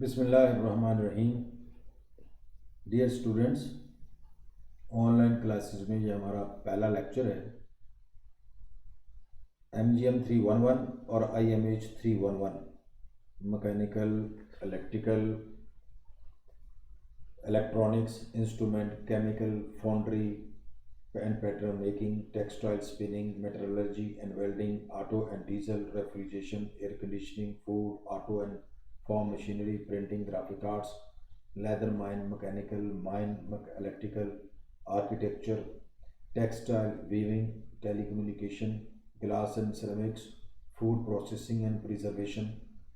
بسم اللہ الرحمن الرحیم. Dear students, on line classes میں یہ ہمارا پہلا لیکچر ہے. MGM 311 اور IMH 311 mechanical, electrical, electronics, instrument, chemical, foundry and pattern making, textile spinning, metallurgy and welding, auto and diesel, refrigeration, air conditioning, food, auto and farm machinery, printing, graphic arts, leather mine, mechanical mine, electrical, architecture, textile, weaving, telecommunication, glass and ceramics, food processing and preservation,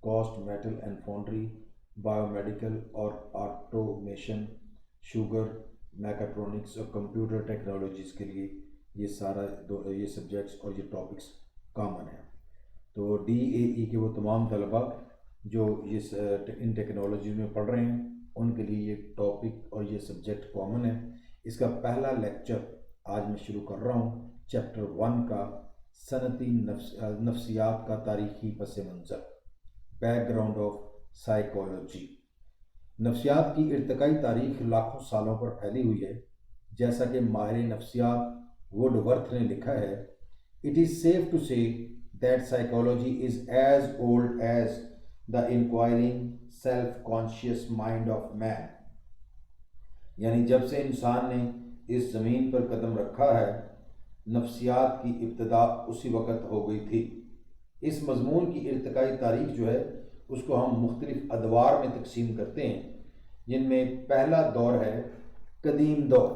cast metal and foundry, biomedical اور automation, sugar, mechatronics اور computer technologies کے لیے یہ subjects اور یہ topics common ہیں. تو DAE کے وہ تمام طلباء جو ان ٹیکنالوجیز میں پڑھ رہے ہیں ان کے لیے یہ ٹاپک اور یہ سبجیکٹ کامن ہے. اس کا پہلا لیکچر آج میں شروع کر رہا ہوں چیپٹر 1 کا، صنعتی نفسیات کا تاریخی پس منظر، بیک گراؤنڈ آف سائیکالوجی. نفسیات کی ارتقائی تاریخ لاکھوں سالوں پر پھیلی ہوئی ہے. جیسا کہ ماہر نفسیات ووڈ ورتھ نے لکھا ہے، "It is safe to say that psychology is as old as the inquiring self-conscious mind of man." یعنی جب سے انسان نے اس زمین پر قدم رکھا ہے، نفسیات کی ابتدا اسی وقت ہو گئی تھی. اس مضمون کی ارتقائی تاریخ جو ہے اس کو ہم مختلف ادوار میں تقسیم کرتے ہیں، جن میں پہلا دور ہے قدیم دور،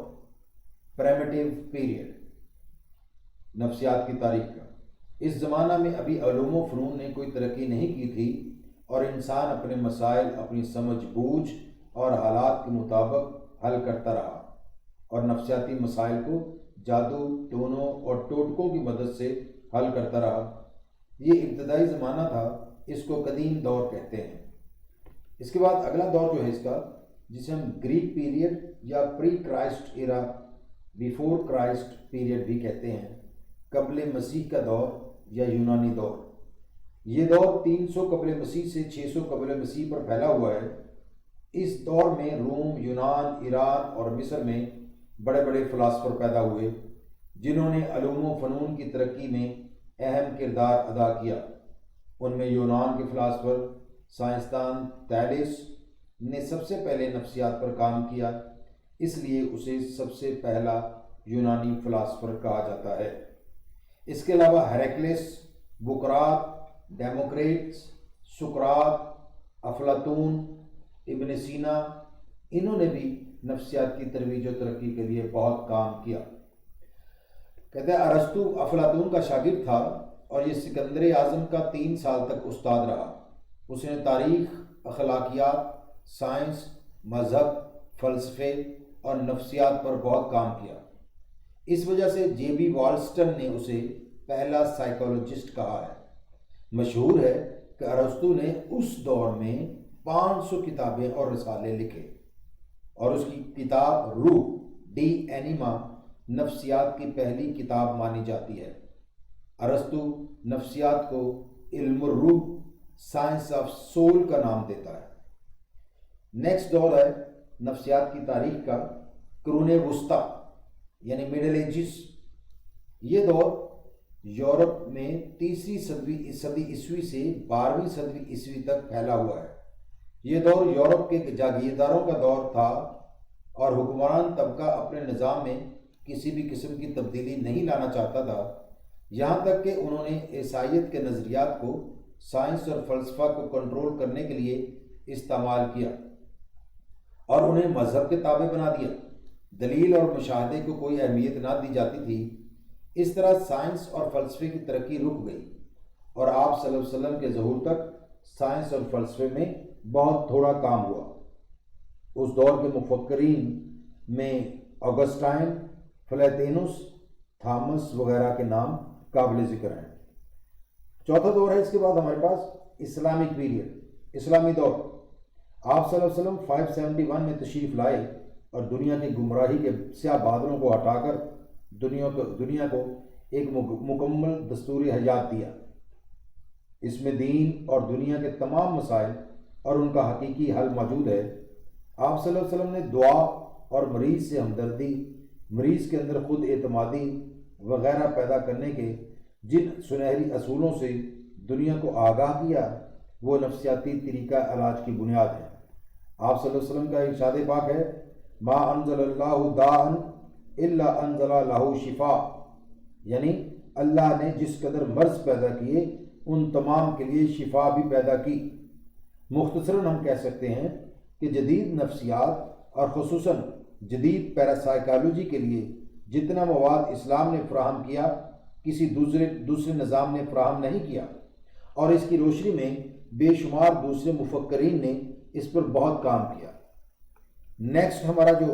پریمیٹیو پیریڈ نفسیات کی تاریخ کا. اس زمانہ میں ابھی علوم و فنون نے کوئی ترقی نہیں کی تھی اور انسان اپنے مسائل اپنی سمجھ بوجھ اور حالات کے مطابق حل کرتا رہا اور نفسیاتی مسائل کو جادو، ٹونوں اور ٹوٹکوں کی مدد سے حل کرتا رہا. یہ ابتدائی زمانہ تھا، اس کو قدیم دور کہتے ہیں. اس کے بعد اگلا دور جو ہے اس کا، جسے ہم گریک پیریڈ یا پری کرائسٹ ایرا، بیفور کرائسٹ پیریڈ بھی کہتے ہیں، قبل مسیح کا دور یا یونانی دور. یہ دور 300 قبل مسیح سے 600 قبل مسیح پر پھیلا ہوا ہے. اس دور میں روم، یونان، ایران اور مصر میں بڑے بڑے فلاسفر پیدا ہوئے جنہوں نے علوم و فنون کی ترقی میں اہم کردار ادا کیا. ان میں یونان کے فلاسفر سائنسدان تھیلیس نے سب سے پہلے نفسیات پر کام کیا، اس لیے اسے سب سے پہلا یونانی فلاسفر کہا جاتا ہے. اس کے علاوہ ہیراکلیس، بقراط، ڈیموکریٹس، سقراط، افلاطون، ابن سینا، انہوں نے بھی نفسیات کی ترویج و ترقی کے لیے بہت کام کیا. کہتے ہیں ارسطو افلاطون کا شاگرد تھا اور یہ سکندر اعظم کا 3 سال تک استاد رہا. اس نے تاریخ، اخلاقیات، سائنس، مذہب، فلسفے اور نفسیات پر بہت کام کیا. اس وجہ سے JB والسٹن نے اسے پہلا سائیکالوجسٹ کہا ہے. مشہور ہے کہ ارسطو نے اس دور میں 500 کتابیں اور رسالے لکھے اور اس کی کتاب روح، ڈی اینیما، نفسیات کی پہلی کتاب مانی جاتی ہے. ارسطو نفسیات کو علم الروح، سائنس آف سول کا نام دیتا ہے. نیکسٹ دور ہے نفسیات کی تاریخ کا قرون وسطی یعنی مڈل ایجز. یہ دور یورپ میں 3 صدی عیسوی سے 12ویں صدی عیسوی تک پھیلا ہوا ہے. یہ دور یورپ کے جاگیرداروں کا دور تھا اور حکمران طبقہ اپنے نظام میں کسی بھی قسم کی تبدیلی نہیں لانا چاہتا تھا، یہاں تک کہ انہوں نے عیسائیت کے نظریات کو سائنس اور فلسفہ کو کنٹرول کرنے کے لیے استعمال کیا اور انہیں مذہب کے تابع بنا دیا. دلیل اور مشاہدے کو کوئی اہمیت نہ دی جاتی تھی. اس طرح سائنس اور فلسفے کی ترقی رک گئی اور آپ صلی اللہ علیہ وسلم کے ظہور تک سائنس اور فلسفے میں بہت تھوڑا کام ہوا. اس دور کے مفکرین میں آگسٹائن، فلیتینوس، تھامس وغیرہ کے نام قابل ذکر ہیں. چوتھا دور ہے اس کے بعد ہمارے پاس اسلامک پیریڈ، اسلامی دور. آپ صلی اللہ علیہ وسلم 571 میں تشریف لائے اور دنیا کی گمراہی کے سیاہ بادلوں کو ہٹا کر دنیا کو ایک مکمل دستور حیات دیا. اس میں دین اور دنیا کے تمام مسائل اور ان کا حقیقی حل موجود ہے۔ آپ صلی اللہ علیہ وسلم نے دعا اور مریض سے ہمدردی، مریض کے اندر خود اعتمادی وغیرہ پیدا کرنے کے جن سنہری اصولوں سے دنیا کو آگاہ کیا، وہ نفسیاتی طریقہ علاج کی بنیاد ہے۔ آپ صلی اللہ علیہ وسلم کا ارشاد پاک ہے، ما انزل اللہ داء الا انزل لہ شفا، یعنی اللہ نے جس قدر مرض پیدا کیے ان تمام کے لیے شفا بھی پیدا کی۔ مختصراً ہم کہہ سکتے ہیں کہ جدید نفسیات اور خصوصاً جدید پیراسائیکالوجی کے لیے جتنا مواد اسلام نے فراہم کیا کسی دوسرے نظام نے فراہم نہیں کیا، اور اس کی روشنی میں بے شمار دوسرے مفکرین نے اس پر بہت کام کیا۔ نیکسٹ ہمارا جو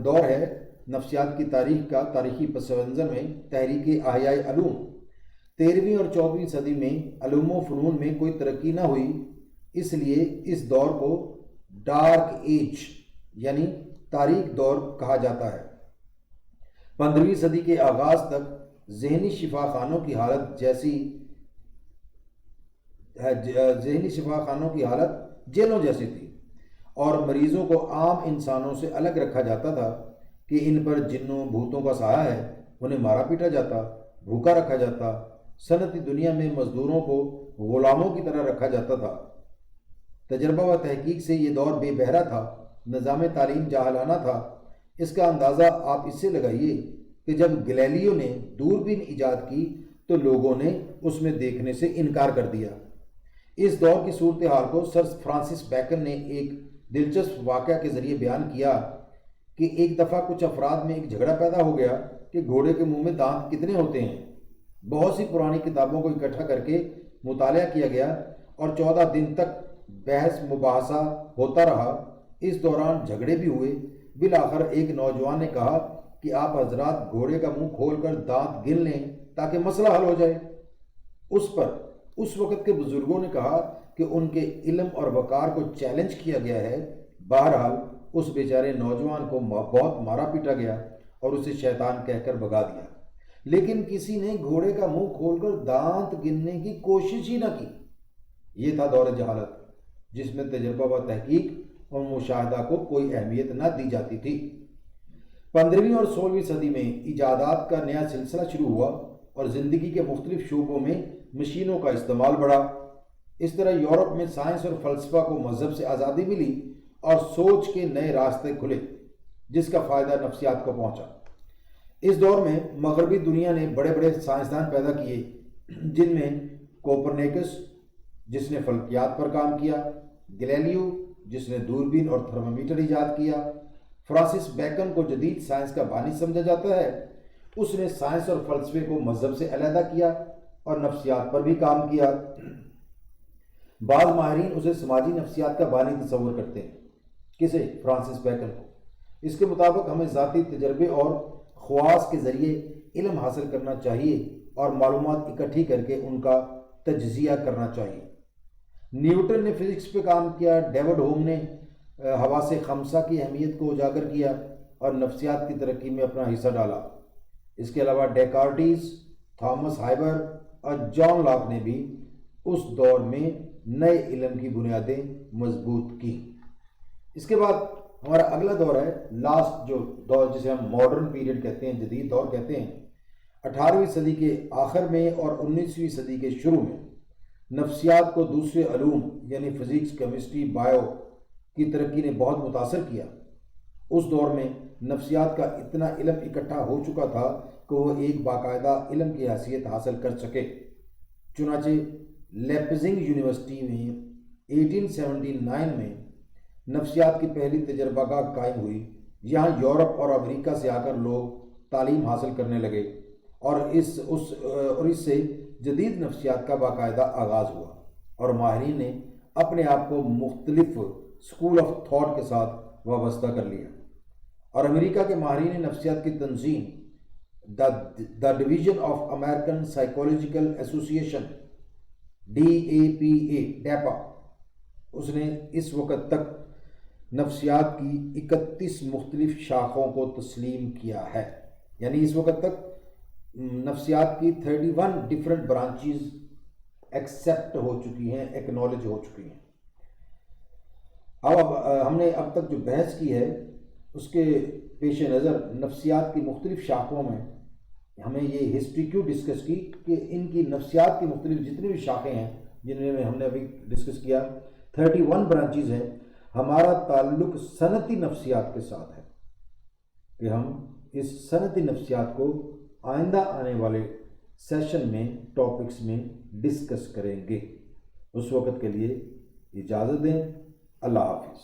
دور ہے نفسیات کی تاریخ کا، تاریخی پس منظر میں تحریک احیاء علوم۔ 13ویں اور 14ویں صدی میں علوم و فنون میں کوئی ترقی نہ ہوئی، اس لیے اس دور کو ڈارک ایج یعنی تاریک دور کہا جاتا ہے۔ 15ویں صدی کے آغاز تک ذہنی شفا خانوں کی حالت جیلوں جیسی تھی، اور مریضوں کو عام انسانوں سے الگ رکھا جاتا تھا کہ ان پر جنوں بھوتوں کا سایہ ہے، انہیں مارا پیٹا جاتا، بھوکا رکھا جاتا، صنعتی دنیا میں مزدوروں کو غلاموں کی طرح رکھا جاتا تھا۔ تجربہ و تحقیق سے یہ دور بے بہرا تھا، نظام تعلیم جاہلانہ تھا۔ اس کا اندازہ آپ اس سے لگائیے کہ جب گلیلیو نے دوربین ایجاد کی تو لوگوں نے اس میں دیکھنے سے انکار کر دیا۔ اس دور کی صورتحال کو سر فرانسس بیکن نے ایک دلچسپ واقعہ کے ذریعے بیان کیا کہ ایک دفعہ کچھ افراد میں ایک جھگڑا پیدا ہو گیا کہ گھوڑے کے منہ میں دانت کتنے ہوتے ہیں۔ بہت سی پرانی کتابوں کو اکٹھا کر کے مطالعہ کیا گیا اور 14 دن تک بحث مباحثہ ہوتا رہا۔ اس دوران جھگڑے بھی ہوئے۔ بالآخر ایک نوجوان نے کہا کہ آپ حضرات گھوڑے کا منہ کھول کر دانت گن لیں تاکہ مسئلہ حل ہو جائے۔ اس پر اس وقت کے بزرگوں نے کہا کہ ان کے علم اور وقار کو چیلنج کیا گیا ہے۔ بہرحال اس بیچارے نوجوان کو بہت مارا پیٹا گیا اور اسے شیطان کہہ کر بھگا دیا، لیکن کسی نے گھوڑے کا منہ کھول کر دانت گننے کی کوشش ہی نہ کی۔ یہ تھا دور جہالت، جس میں تجربہ و تحقیق اور مشاہدہ کو کوئی اہمیت نہ دی جاتی تھی۔ 15ویں اور 16ویں صدی میں ایجادات کا نیا سلسلہ شروع ہوا اور زندگی کے مختلف شعبوں میں مشینوں کا استعمال بڑھا۔ اس طرح یورپ میں سائنس اور فلسفہ کو مذہب سے آزادی ملی اور سوچ کے نئے راستے کھلے، جس کا فائدہ نفسیات کو پہنچا۔ اس دور میں مغربی دنیا نے بڑے بڑے سائنسدان پیدا کیے، جن میں کوپرنیکس جس نے فلکیات پر کام کیا، گلیلیو جس نے دوربین اور تھرمامیٹر ایجاد کیا، فرانسس بیکن کو جدید سائنس کا بانی سمجھا جاتا ہے۔ اس نے سائنس اور فلسفے کو مذہب سے علیحدہ کیا اور نفسیات پر بھی کام کیا۔ بعض ماہرین اسے سماجی نفسیات کا بانی تصور کرتے ہیں۔ کسے؟ فرانسس بیکن کو۔ اس کے مطابق ہمیں ذاتی تجربے اور خواص کے ذریعے علم حاصل کرنا چاہیے اور معلومات اکٹھی کر کے ان کا تجزیہ کرنا چاہیے۔ نیوٹن نے فزکس پہ کام کیا، ڈیوڈ ہوم نے حواس خمسہ کی اہمیت کو اجاگر کیا اور نفسیات کی ترقی میں اپنا حصہ ڈالا۔ اس کے علاوہ ڈیکارٹیز، تھامس ہائبر اور جان لاک نے بھی اس دور میں نئے علم کی بنیادیں مضبوط کی۔ اس کے بعد ہمارا اگلا دور ہے لاسٹ جو دور جسے ہم ماڈرن پیریڈ کہتے ہیں، جدید دور کہتے ہیں۔ 18ویں صدی کے آخر میں اور 19ویں صدی کے شروع میں نفسیات کو دوسرے علوم یعنی فزکس، کیمسٹری، بائیو کی ترقی نے بہت متاثر کیا۔ اس دور میں نفسیات کا اتنا علم اکٹھا ہو چکا تھا کہ وہ ایک باقاعدہ علم کی حیثیت حاصل کر سکے۔ چنانچہ لیپزنگ یونیورسٹی میں 1879 میں نفسیات کی پہلی تجربہ گاہ قائم ہوئی۔ یہاں یورپ اور امریکہ سے آ کر لوگ تعلیم حاصل کرنے لگے اور اس سے جدید نفسیات کا باقاعدہ آغاز ہوا، اور ماہرین نے اپنے آپ کو مختلف اسکول آف تھاٹ کے ساتھ وابستہ کر لیا۔ اور امریکہ کے ماہرین نفسیات کی تنظیم the division of American psychological ایسوسی ایشن ڈیپا، اس نے اس وقت تک نفسیات کی 31 مختلف شاخوں کو تسلیم کیا ہے، یعنی اس وقت تک نفسیات کی 31 ڈفرینٹ برانچز ایکسیپٹ ہو چکی ہیں، ایکنالج ہو چکی ہیں۔ اب ہم نے اب تک جو بحث کی ہے اس کے پیش نظر نفسیات کی مختلف شاخوں میں ہمیں یہ ہسٹری کیوں ڈسکس کی کہ ان کی نفسیات کی مختلف جتنی بھی شاخیں ہیں جن میں ہم نے ابھی ڈسکس کیا 31 برانچز ہیں. ہمارا تعلق صنعتی نفسیات کے ساتھ ہے کہ ہم اس صنعتی نفسیات کو آئندہ آنے والے سیشن میں ٹاپکس میں ڈسکس کریں گے. اس وقت کے لیے اجازت دیں. اللہ حافظ.